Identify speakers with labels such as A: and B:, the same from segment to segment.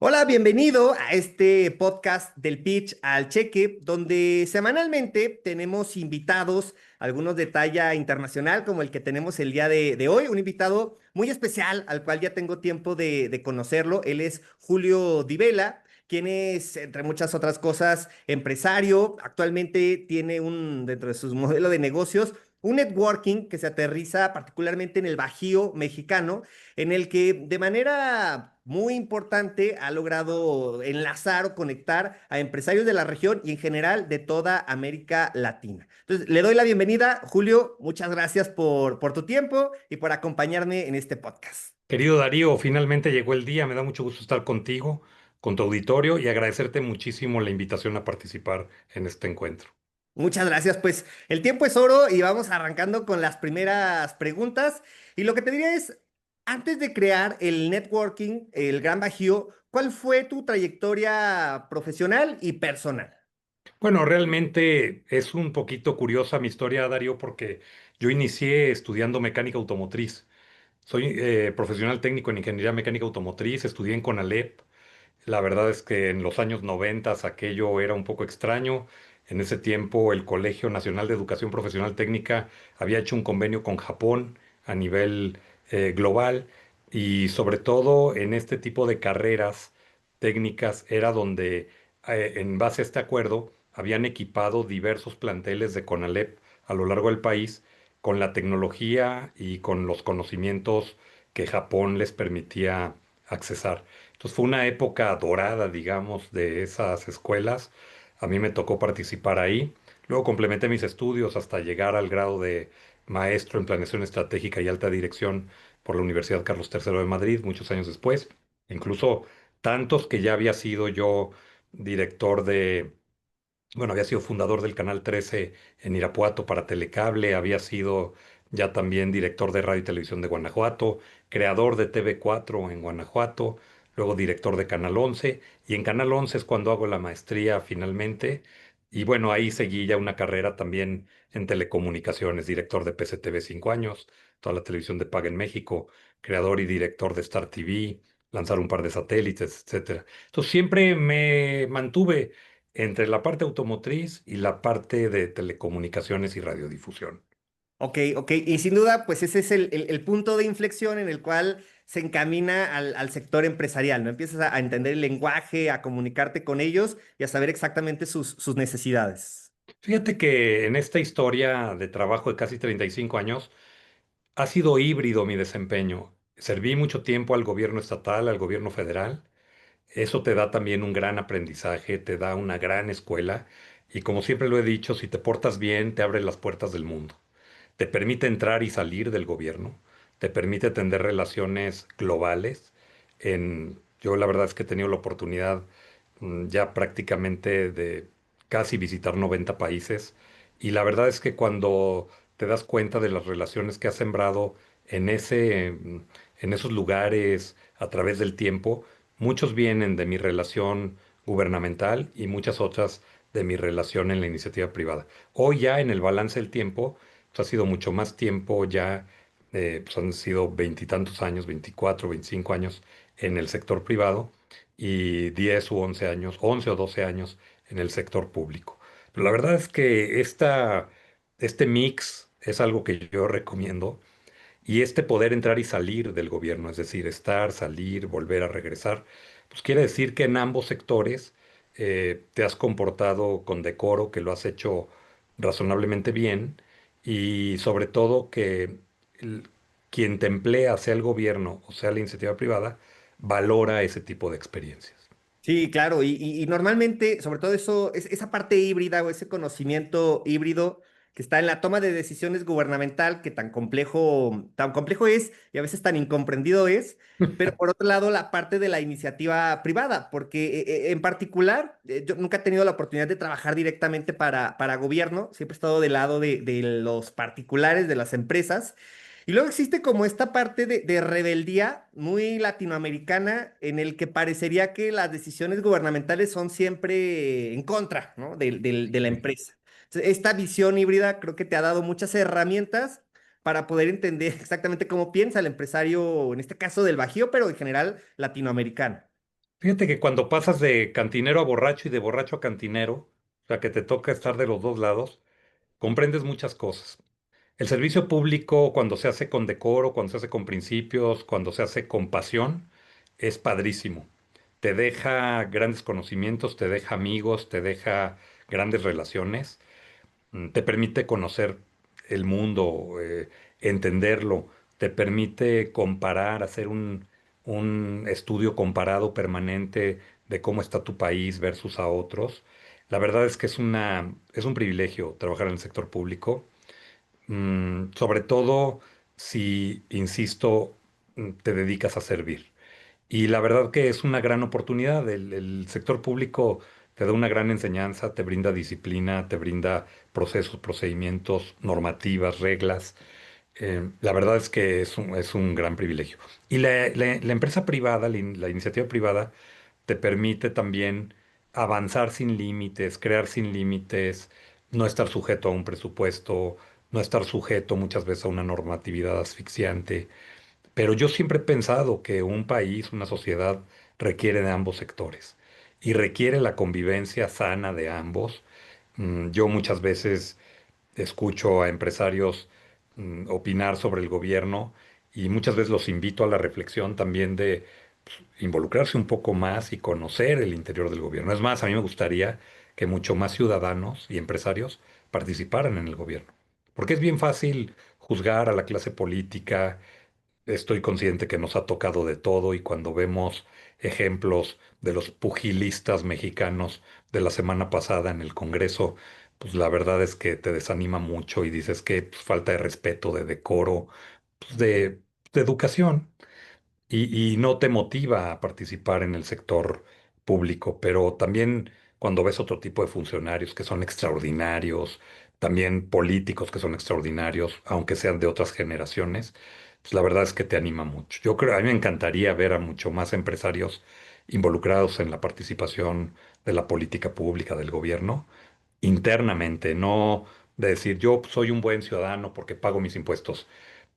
A: Hola, bienvenido a este podcast del Pitch al Cheque, donde semanalmente tenemos invitados, algunos de talla internacional, como el que tenemos el día de hoy, un invitado muy especial al cual ya tengo tiempo de conocerlo. Él es Julio Di Vela, quien es, entre muchas otras cosas, empresario. Actualmente tiene dentro de sus modelos de negocios, un networking que se aterriza particularmente en el Bajío mexicano, en el que de manera muy importante ha logrado enlazar o conectar a empresarios de la región y en general de toda América Latina. Entonces, le doy la bienvenida, Julio. Muchas gracias por tu tiempo y por acompañarme en este podcast.
B: Querido Darío, finalmente llegó el día. Me da mucho gusto estar contigo, con tu auditorio y agradecerte muchísimo la invitación a participar en este encuentro.
A: Muchas gracias. Pues el tiempo es oro y vamos arrancando con las primeras preguntas. Y lo que te diría es, antes de crear el networking, el Gran Bajío, ¿cuál fue tu trayectoria profesional y personal?
B: Bueno, realmente es un poquito curiosa mi historia, Darío, porque yo inicié estudiando mecánica automotriz. Soy profesional técnico en ingeniería mecánica automotriz, estudié en CONALEP. La verdad es que en los años 90 aquello era un poco extraño. En ese tiempo el Colegio Nacional de Educación Profesional Técnica había hecho un convenio con Japón a nivel global y sobre todo en este tipo de carreras técnicas era donde en base a este acuerdo habían equipado diversos planteles de CONALEP a lo largo del país con la tecnología y con los conocimientos que Japón les permitía accesar. Entonces fue una época dorada, digamos, de esas escuelas. A mí me tocó participar ahí. Luego complementé mis estudios hasta llegar al grado de maestro en planeación estratégica y alta dirección por la Universidad Carlos III de Madrid, muchos años después. Incluso tantos que ya había sido yo director de, bueno, había sido fundador del Canal 13 en Irapuato para Telecable, había sido ya también director de Radio y Televisión de Guanajuato, creador de TV4 en Guanajuato, luego director de Canal 11, y en Canal 11 es cuando hago la maestría finalmente, y bueno, ahí seguí ya una carrera también en telecomunicaciones, director de PCTV 5 años, toda la televisión de paga en México, creador y director de Star TV, lanzar un par de satélites, etcétera. Entonces siempre me mantuve entre la parte automotriz y la parte de telecomunicaciones y radiodifusión.
A: Ok, ok. Y sin duda, pues ese es el punto de inflexión en el cual se encamina al sector empresarial, ¿no? Empiezas a entender el lenguaje, a comunicarte con ellos y a saber exactamente sus necesidades.
B: Fíjate que en esta historia de trabajo de casi 35 años ha sido híbrido mi desempeño. Serví mucho tiempo al gobierno estatal, al gobierno federal. Eso te da también un gran aprendizaje, te da una gran escuela y como siempre lo he dicho, si te portas bien, te abre las puertas del mundo. Te permite entrar y salir del gobierno, te permite tener relaciones globales. Yo la verdad es que he tenido la oportunidad ya prácticamente de casi visitar 90 países y la verdad es que cuando te das cuenta de las relaciones que has sembrado en en esos lugares a través del tiempo, muchos vienen de mi relación gubernamental y muchas otras de mi relación en la iniciativa privada. Hoy ya en el balance del tiempo, pues ha sido mucho más tiempo ya, pues han sido veintitantos años, 24, 25 años en el sector privado y 10 u 11 años, 11 o 12 años en el sector público. Pero la verdad es que este mix es algo que yo recomiendo y este poder entrar y salir del gobierno, es decir, estar, salir, volver a regresar, pues quiere decir que en ambos sectores te has comportado con decoro, que lo has hecho razonablemente bien y sobre todo que el- quien te emplea, sea el gobierno o sea la iniciativa privada, valora ese tipo de experiencias.
A: Sí, claro, y normalmente, sobre todo eso, esa parte híbrida o ese conocimiento híbrido que está en la toma de decisiones gubernamental, que tan complejo es y a veces tan incomprendido es, pero por otro lado, la parte de la iniciativa privada, porque en particular, yo nunca he tenido la oportunidad de trabajar directamente para gobierno, siempre he estado del lado de los particulares, de las empresas. Y luego existe como esta parte de rebeldía muy latinoamericana en el que parecería que las decisiones gubernamentales son siempre en contra, ¿no? De la empresa. Entonces, esta visión híbrida creo que te ha dado muchas herramientas para poder entender exactamente cómo piensa el empresario, en este caso del Bajío, pero en general latinoamericano.
B: Fíjate que cuando pasas de cantinero a borracho y de borracho a cantinero, o sea, que te toca estar de los dos lados, comprendes muchas cosas. El servicio público, cuando se hace con decoro, cuando se hace con principios, cuando se hace con pasión, es padrísimo. Te deja grandes conocimientos, te deja amigos, te deja grandes relaciones, te permite conocer el mundo, entenderlo, te permite comparar, hacer un estudio comparado permanente de cómo está tu país versus a otros. La verdad es que es un privilegio trabajar en el sector público. Sobre todo si, insisto, te dedicas a servir. Y la verdad que es una gran oportunidad. El sector público te da una gran enseñanza, te brinda disciplina, te brinda procesos, procedimientos, normativas, reglas. La verdad es que es un gran privilegio. Y la empresa privada, la iniciativa privada, te permite también avanzar sin límites, crear sin límites, no estar sujeto a un presupuesto, no estar sujeto muchas veces a una normatividad asfixiante. Pero yo siempre he pensado que un país, una sociedad, requiere de ambos sectores y requiere la convivencia sana de ambos. Yo muchas veces escucho a empresarios opinar sobre el gobierno y muchas veces los invito a la reflexión también de involucrarse un poco más y conocer el interior del gobierno. Es más, a mí me gustaría que mucho más ciudadanos y empresarios participaran en el gobierno, porque es bien fácil juzgar a la clase política. Estoy consciente que nos ha tocado de todo y cuando vemos ejemplos de los pugilistas mexicanos de la semana pasada en el Congreso, pues la verdad es que te desanima mucho y dices que pues, falta de respeto, de decoro, pues, de educación y no te motiva a participar en el sector público, pero también cuando ves otro tipo de funcionarios que son extraordinarios, también políticos que son extraordinarios, aunque sean de otras generaciones, pues la verdad es que te anima mucho. Yo creo, a mí me encantaría ver a mucho más empresarios involucrados en la participación de la política pública del gobierno internamente, no de decir yo soy un buen ciudadano porque pago mis impuestos.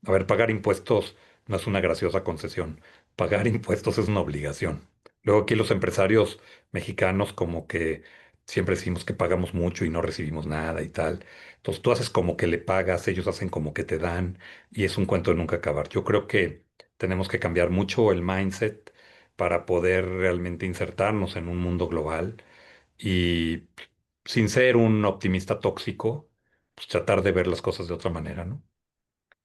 B: A ver, pagar impuestos no es una graciosa concesión. Pagar impuestos es una obligación. Luego aquí los empresarios mexicanos como que siempre decimos que pagamos mucho y no recibimos nada y tal. Entonces tú haces como que le pagas, ellos hacen como que te dan y es un cuento de nunca acabar. Yo creo que tenemos que cambiar mucho el mindset para poder realmente insertarnos en un mundo global y sin ser un optimista tóxico, pues tratar de ver las cosas de otra manera, ¿no?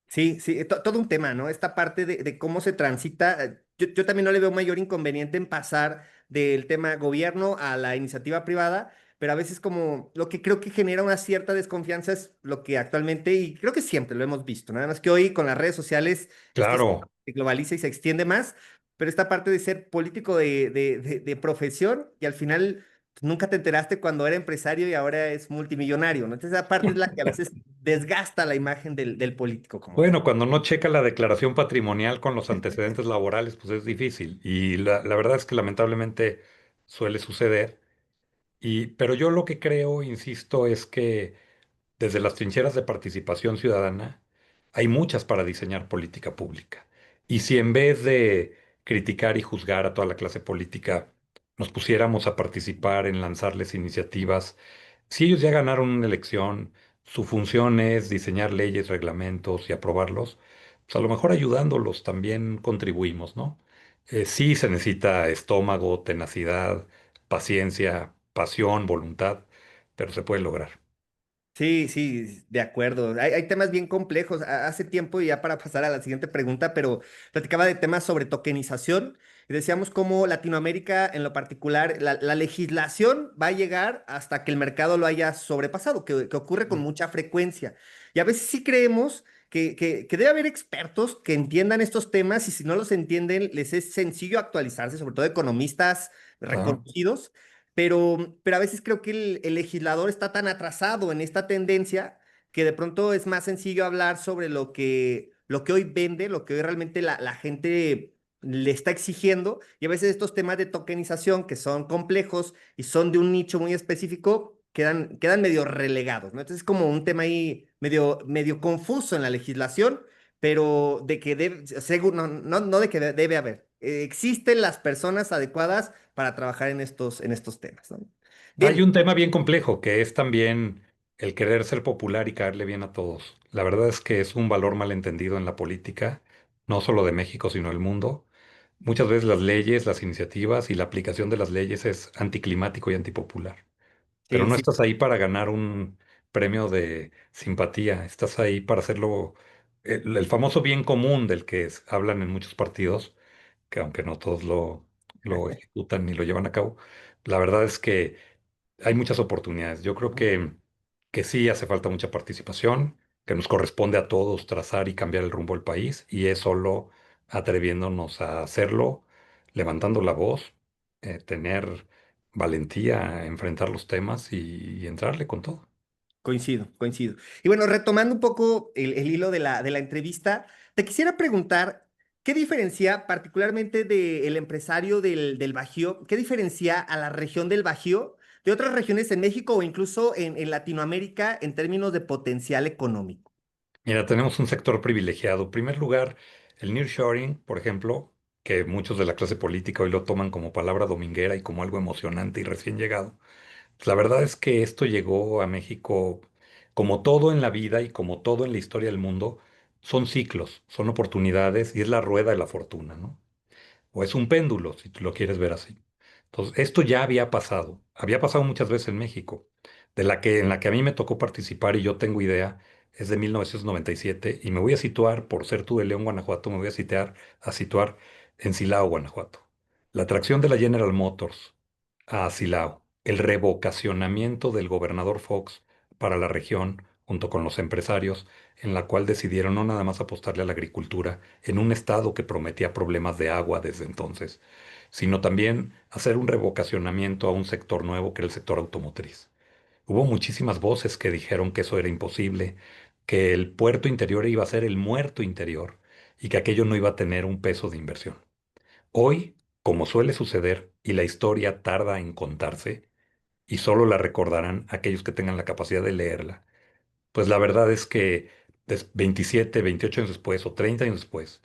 A: Sí, sí, todo un tema, ¿no? Esta parte de cómo se transita. Yo también no le veo mayor inconveniente en pasar del tema gobierno a la iniciativa privada, pero a veces como lo que creo que genera una cierta desconfianza es lo que actualmente, y creo que siempre lo hemos visto, nada más que hoy con las redes sociales esto
B: Claro.
A: se globaliza y se extiende más, pero esta parte de ser político de profesión y al final nunca te enteraste cuando era empresario y ahora es multimillonario, ¿no? Entonces, esa parte es la que a veces desgasta la imagen del político como tal.
B: Bueno, cuando no checa la declaración patrimonial con los antecedentes laborales, pues es difícil. Y la verdad es que lamentablemente suele suceder. Pero yo lo que creo, insisto, es que desde las trincheras de participación ciudadana hay muchas para diseñar política pública. Y si en vez de criticar y juzgar a toda la clase política, nos pusiéramos a participar en lanzarles iniciativas, si ellos ya ganaron una elección, su función es diseñar leyes, reglamentos y aprobarlos, pues a lo mejor ayudándolos también contribuimos, ¿no? Sí se necesita estómago, tenacidad, paciencia, pasión, voluntad, pero se puede lograr.
A: Sí, sí, de acuerdo. Hay temas bien complejos. Hace tiempo, ya para pasar a la siguiente pregunta, pero platicaba de temas sobre tokenización y decíamos cómo Latinoamérica, en lo particular, la legislación va a llegar hasta que el mercado lo haya sobrepasado, que ocurre con mucha frecuencia. Y a veces sí creemos que debe haber expertos que entiendan estos temas y si no los entienden, les es sencillo actualizarse, sobre todo economistas
B: Ah,
A: reconocidos, pero a veces creo que el legislador está tan atrasado en esta tendencia que de pronto es más sencillo hablar sobre lo que hoy vende, lo que hoy realmente la gente le está exigiendo. Y a veces estos temas de tokenización, que son complejos y son de un nicho muy específico, quedan medio relegados, ¿no? Entonces es como un tema ahí medio confuso en la legislación, pero de que debe, seguro, no de que debe haber. existen las personas adecuadas para trabajar en estos temas, ¿no?
B: Hay
A: Bien,
B: un tema bien complejo que es también el querer ser popular y caerle bien a todos. La verdad es que es un valor malentendido en la política, no solo de México, sino del mundo. Muchas veces las leyes, las iniciativas y la aplicación de las leyes es anticlimático y antipopular. Pero
A: sí,
B: no
A: sí,
B: estás ahí para ganar un premio de simpatía, estás ahí para hacerlo el famoso bien común del que hablan en muchos partidos, que aunque no todos lo ejecutan ni lo llevan a cabo, la verdad es que hay muchas oportunidades. Yo creo que sí hace falta mucha participación, que nos corresponde a todos trazar y cambiar el rumbo del país, y es solo atreviéndonos a hacerlo, levantando la voz, tener valentía a enfrentar los temas y entrarle con todo.
A: coincido, coincido. Y bueno, retomando un poco el hilo de la entrevista, te quisiera preguntar, ¿qué diferencia particularmente del empresario del Bajío, qué diferencia a la región del Bajío de otras regiones en México o incluso en Latinoamérica en términos de potencial económico?
B: Mira, tenemos un sector privilegiado. En primer lugar, el nearshoring, por ejemplo, que muchos de la clase política hoy lo toman como palabra dominguera y como algo emocionante y recién llegado. Pues la verdad es que esto llegó a México como todo en la vida y como todo en la historia del mundo, son ciclos, son oportunidades y es la rueda de la fortuna, ¿no? O es un péndulo, si tú lo quieres ver así. Entonces, esto ya había pasado muchas veces en México, en la que a mí me tocó participar y yo tengo idea, es de 1997 y siete y me voy a situar, por ser tú de León, Guanajuato, me voy a situar en Silao, Guanajuato. La atracción de la General Motors a Silao, el revocacionamiento del gobernador Fox para la región, junto con los empresarios, en la cual decidieron no nada más apostarle a la agricultura, en un estado que prometía problemas de agua desde entonces, sino también hacer un revocacionamiento a un sector nuevo que era el sector automotriz. Hubo muchísimas voces que dijeron que eso era imposible, que el puerto interior iba a ser el muerto interior y que aquello no iba a tener un peso de inversión. Hoy, como suele suceder, y la historia tarda en contarse, y solo la recordarán aquellos que tengan la capacidad de leerla, pues la verdad es que 27, 28 años después o 30 años después,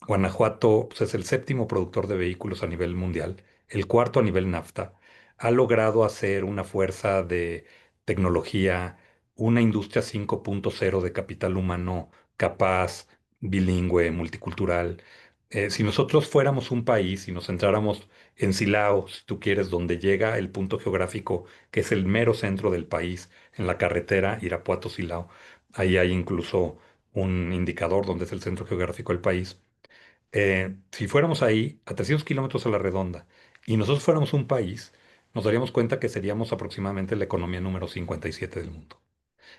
B: Guanajuato pues, es el séptimo productor de vehículos a nivel mundial, el cuarto a nivel NAFTA. Ha logrado hacer una fuerza de tecnología, una industria 5.0 de capital humano capaz, bilingüe, multicultural. Si nosotros fuéramos un país y nos centráramos en Silao, si tú quieres, donde llega el punto geográfico, que es el mero centro del país, en la carretera Irapuato-Silao, ahí hay incluso un indicador donde es el centro geográfico del país. Si fuéramos ahí a 300 kilómetros a la redonda y nosotros fuéramos un país, nos daríamos cuenta que seríamos aproximadamente la economía número 57 del mundo.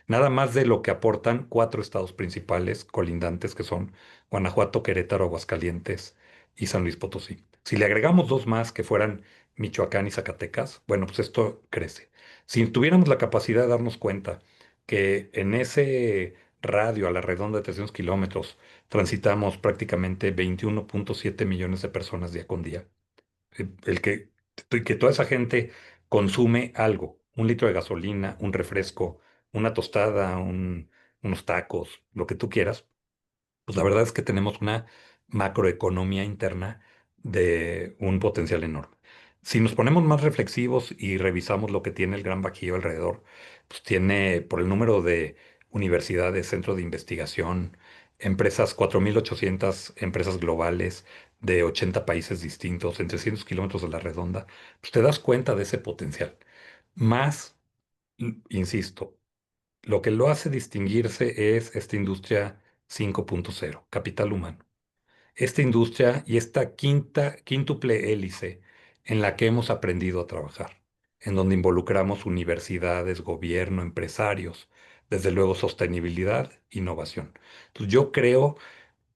B: Nada más de lo que aportan cuatro estados principales colindantes que son Guanajuato, Querétaro, Aguascalientes y San Luis Potosí. Si le agregamos dos más que fueran Michoacán y Zacatecas, bueno, pues esto crece. Si tuviéramos la capacidad de darnos cuenta que en ese radio a la redonda de 300 kilómetros transitamos prácticamente 21.7 millones de personas día con día, que toda esa gente consume algo, un litro de gasolina, un refresco, una tostada, unos tacos, lo que tú quieras, pues la verdad es que tenemos una macroeconomía interna de un potencial enorme. Si nos ponemos más reflexivos y revisamos lo que tiene el Gran Bajío alrededor, pues tiene por el número de universidades, centros de investigación, empresas, 4.800 empresas globales de 80 países distintos en 300 kilómetros de la redonda, pues te das cuenta de ese potencial. Más, insisto, lo que lo hace distinguirse es esta industria 5.0, capital humano. Esta industria y esta quíntuple hélice en la que hemos aprendido a trabajar, en donde involucramos universidades, gobierno, empresarios, desde luego sostenibilidad, innovación. Entonces yo creo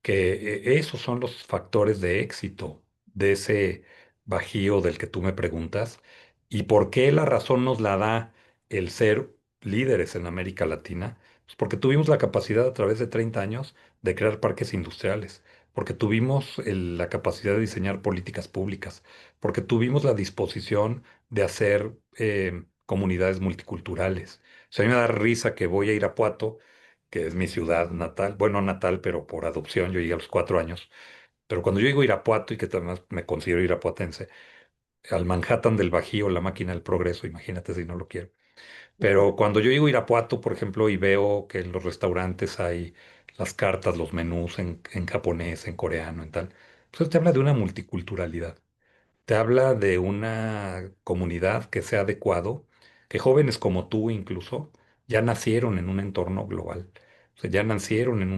B: que esos son los factores de éxito de ese bajío del que tú me preguntas y por qué la razón nos la da el ser líderes en América Latina, pues porque tuvimos la capacidad a través de 30 años de crear parques industriales, porque tuvimos la capacidad de diseñar políticas públicas, porque tuvimos la disposición de hacer comunidades multiculturales. O sea, a mí me da risa que voy a Irapuato, que es mi ciudad natal, bueno, natal, pero por adopción, yo llegué a los 4 años, Pero cuando yo digo Irapuato, y que además me considero irapuatense, al Manhattan del Bajío, la máquina del progreso, imagínate si no lo quiero. Pero cuando yo digo Irapuato, por ejemplo, y veo que en los restaurantes hay las cartas, los menús en japonés, en coreano, en tal, pues eso te habla de una multiculturalidad. Te habla de una comunidad que se ha adecuado, que jóvenes como tú incluso ya nacieron en un entorno global. O sea, ya nacieron en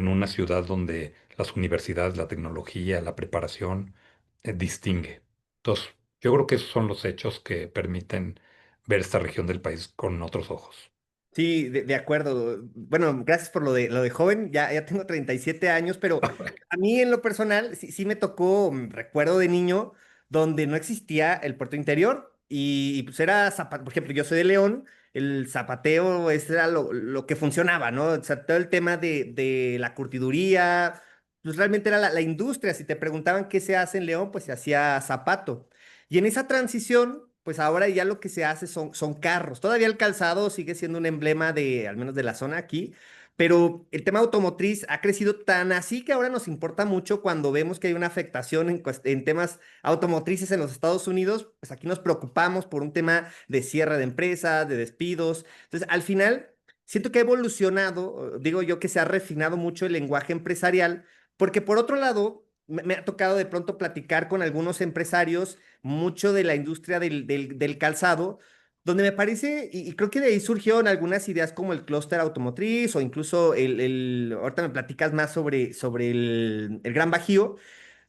B: una ciudad donde las universidades, la tecnología, la preparación distingue. Entonces, yo creo que esos son los hechos que permiten ver esta región del país con otros ojos.
A: Sí, de acuerdo. Bueno, gracias por lo de joven. Ya tengo 37 años, pero a mí en lo personal sí me tocó, recuerdo de niño, donde no existía el puerto interior y pues era, por ejemplo, yo soy de León, el zapateo ese era lo que funcionaba, ¿no? O sea, todo el tema de la curtiduría, pues realmente era la industria. Si te preguntaban qué se hace en León, pues se hacía zapato. Y en esa transición, pues ahora ya lo que se hace son carros. Todavía el calzado sigue siendo un emblema de, al menos de la zona aquí, pero el tema automotriz ha crecido tan así que ahora nos importa mucho cuando vemos que hay una afectación en temas automotrices en los Estados Unidos, pues aquí nos preocupamos por un tema de cierre de empresas, de despidos. Entonces, al final, siento que ha evolucionado, digo yo que se ha refinado mucho el lenguaje empresarial, porque por otro lado, me ha tocado de pronto platicar con algunos empresarios mucho de la industria del calzado, donde me parece, y creo que de ahí surgieron algunas ideas como el clúster automotriz o incluso ahorita me platicas más sobre el Gran Bajío,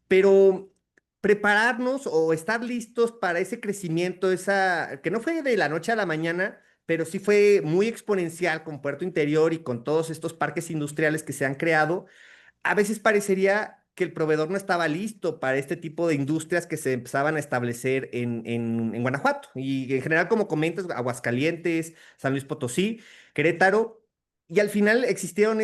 A: pero prepararnos o estar listos para ese crecimiento, que no fue de la noche a la mañana, pero sí fue muy exponencial con Puerto Interior y con todos estos parques industriales que se han creado. A veces parecería que el proveedor no estaba listo para este tipo de industrias que se empezaban a establecer en Guanajuato. Y en general, como comentas, Aguascalientes, San Luis Potosí, Querétaro. Y al final existieron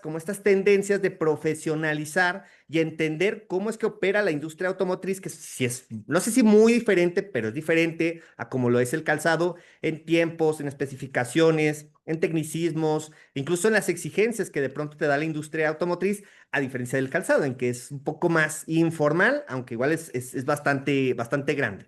A: como estas tendencias de profesionalizar y entender cómo es que opera la industria automotriz, que si es, no sé si muy diferente, pero es diferente a como lo es el calzado en tiempos, en especificaciones, en tecnicismos, incluso en las exigencias que de pronto te da la industria automotriz a diferencia del calzado, en que es un poco más informal, aunque igual es bastante grande.